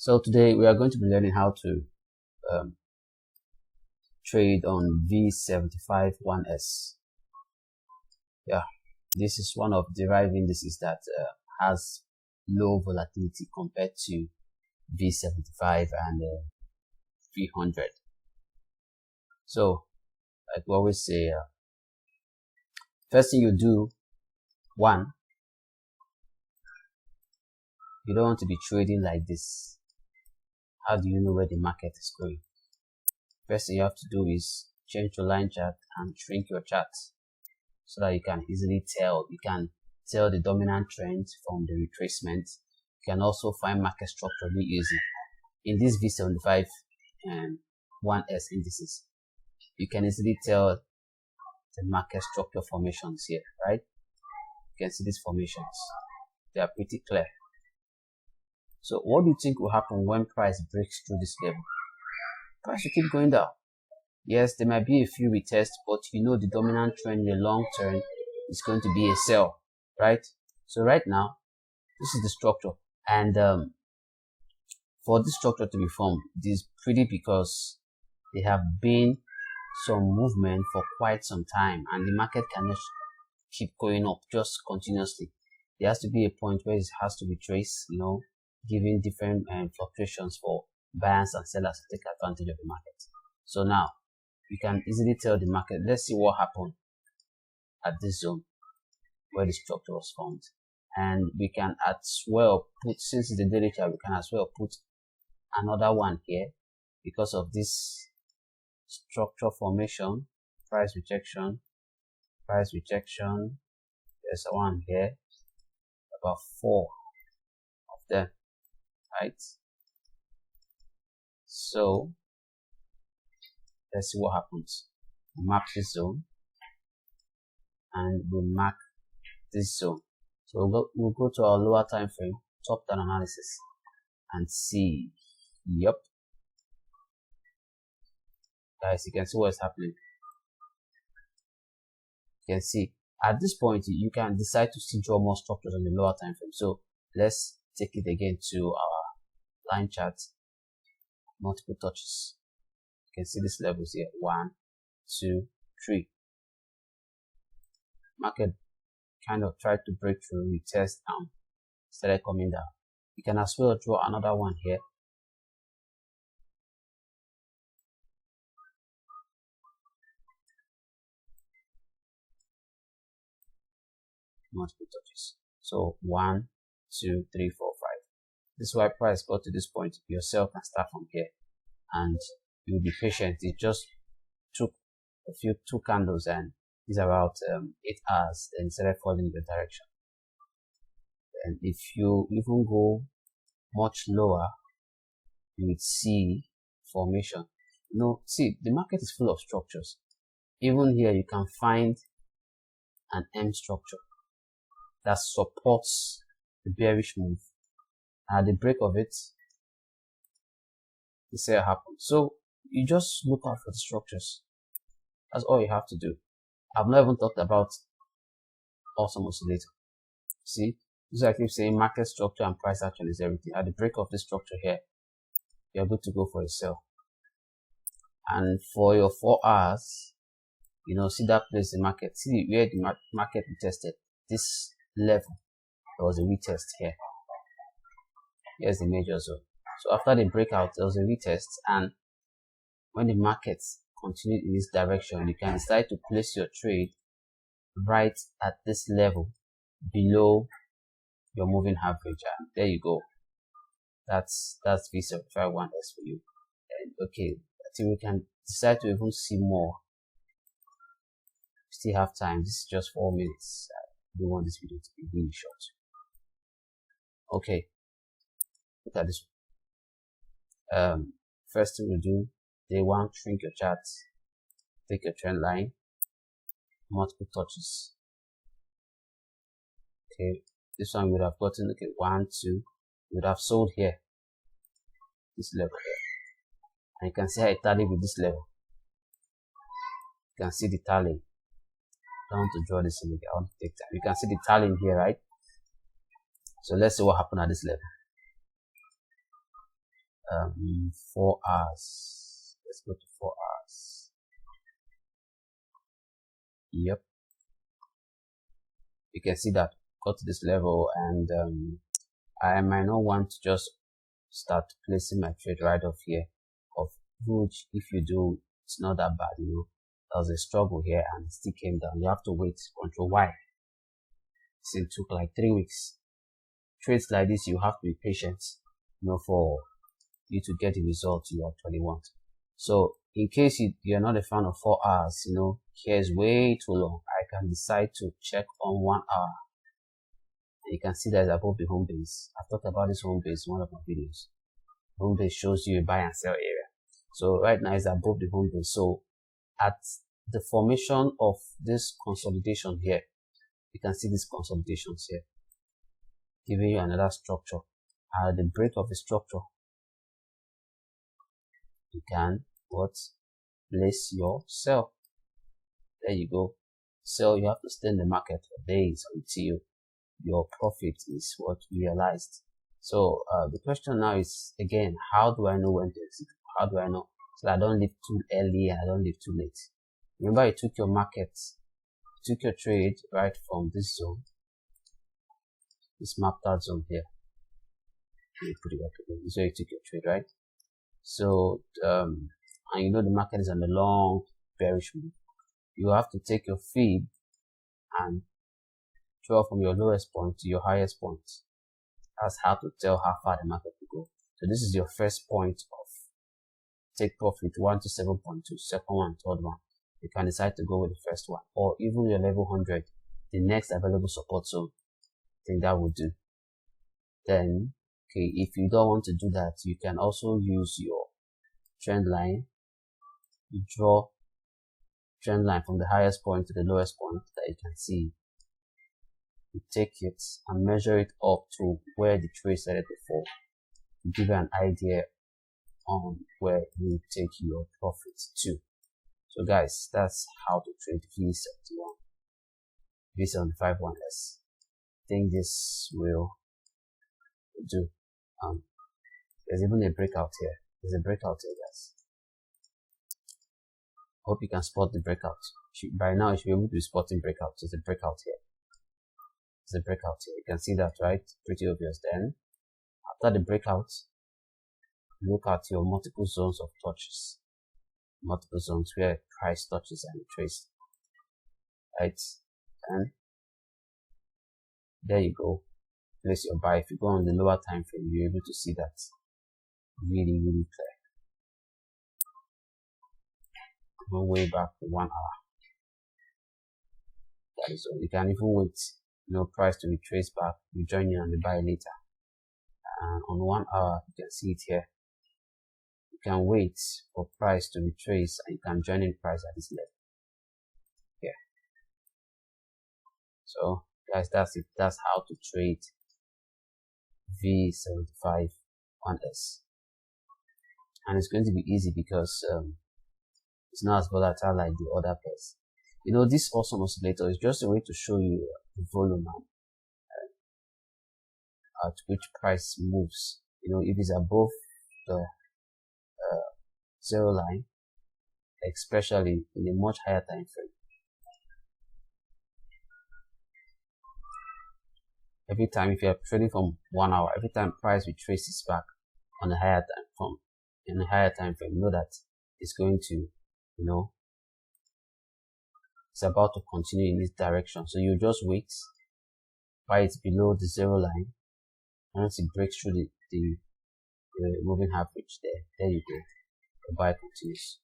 So today we are going to be learning how to trade on V75 1S. Yeah, this is one of Deriv indices that has low volatility compared to V75 and 300. So, like we always say, first thing you do, one, you don't want to be trading like this. How do you know where the market is going? First thing you have to do is change your line chart and shrink your chart so that you can easily tell. You can tell the dominant trend from the retracement. You can also find market structure really easy. In this V75 and 1S indices, you can easily tell the market structure formations here, right? You can see these formations. They are pretty clear. So what do you think will happen when price breaks through this level? Price will keep going down. Yes, there might be a few retests, but you know the dominant trend in the long term is going to be a sell, right? So right now, this is the structure. And for this structure to be formed, it is pretty because there have been some movement for quite some time and the market cannot keep going up just continuously. There has to be a point where it has to retrace, you know, giving different fluctuations for buyers and sellers to take advantage of the market. So now you can easily tell the market. Let's see what happened at this zone where the structure was formed, and we can as well put, since it's the daily chart, we can as well put another one here because of this structure formation, price rejection. There's a one here, about 4 of them, right? So let's see what happens. We'll map this zone and we'll mark this zone. So we'll go to our lower time frame, top down analysis, and see. Yep, guys, you can see what's happening. You can see at this point you can decide to see draw more structures on the lower time frame. So let's take it again to our line chart, multiple touches. You can see these levels here, 1, 2, 3. Market kind of tried to break through, retest down, started coming down. You can as well draw another one here. Multiple touches. So 1, 2, 3, 4, 5. This is why price got to this point. Yourself can start from here and you'll be patient. It just took a few 2 candles and it's about 8 hours and started falling in the direction. And if you even go much lower, you would see formation. You know, see, the market is full of structures. Even here you can find an M structure that supports the bearish move. At the break of it, the sale happens. So you just look out for the structures. That's all you have to do. I've not even talked about awesome oscillator. See, this is I keep saying, market structure and price action is everything. At the break of this structure here, you're good to go for a sell. And for your 4 hours, you know, see that place in market. See where the market retested this level. There was a retest here. Here's the major zone. So after the breakout, there was a retest, and when the market continued in this direction, you can decide to place your trade right at this level below your moving average, and there you go. That's V75 1S for you. And okay, I think we can decide to even see more. We still have time. This is just 4 minutes. I don't want this video to be really short. Okay, look at this one. First thing we do, day 1, shrink your chart, take your trend line, multiple touches. Okay, this one would have gotten, okay, 1, 2, you would have sold here, this level here, and you can see how it tallied with this level. You can see the tally. I want to draw this in again. I want to take time. You can see the tally here, right? So let's see what happened at this level. 4 hours. Let's go to 4 hours. Yep, you can see that got to this level, and I might not want to just start placing my trade right off here, of which if you do, it's not that bad. There was a struggle here and it still came down. You have to wait, control Y. So it took like 3 weeks. Trades like this, you have to be patient, for you to get the result you actually want. So in case you're not a fan of 4 hours, here's way too long. I can decide to check on 1 hour. And you can see that it's above the home base. I've talked about this home base in one of my videos. Home base shows you a buy and sell area. So right now it's above the home base. So at the formation of this consolidation here, you can see these consolidations here, giving you another structure. At the break of the structure, you can place your sell. There you go. Sell, you have to stay in the market for days until your profit is realized. So the question now is, again, how do I know when to exit? How do I know so that I don't leave too early and I don't leave too late? Remember, you took your trade right from this zone, this mapped out zone here. Let me put it back again. This is where you took your trade, right? So and the market is on the long bearish move. You have to take your feed and draw from your lowest point to your highest point. That's how to tell how far the market will go. So this is your first point of take profit 127.2, second one, third one. You can decide to go with the first one, or even your level 100, the next available support zone. I think that would do. Then, okay, if you don't want to do that, you can also use your trend line. You draw trend line from the highest point to the lowest point that you can see. You take it and measure it up to where the trade started before, to give you an idea on where you take your profits to. So guys, that's how to trade V75 1S. I think this will do. There's even a breakout here. There's a breakout here, guys. Hope you can spot the breakout. By now, you should be able to be spotting breakouts. There's a breakout here. There's a breakout here. You can see that, right? Pretty obvious. Then, after the breakout, look at your multiple zones of touches. Multiple zones where price touches and trace. Right? And there you go. Place your buy. If you go on the lower time frame, you're able to see that really, really clear. Go way back to 1 hour. That is all. You can even wait, price to retrace back. You join in on the buy later. And on 1 hour, you can see it here. You can wait for price to retrace and you can join in price at this level. Yeah. So guys, that's it. That's how to trade V75 1S. And it's going to be easy because it's not as volatile like the other pairs. This awesome oscillator is just a way to show you the volume at which price moves. If it's above the zero line, especially in a much higher time frame. Every time, if you're trading from 1 hour, every time price retraces back on a higher time frame, know that it's going to, it's about to continue in this direction. So you just wait, buy it below the zero line. Once it breaks through the moving average, there you go. The buy continues.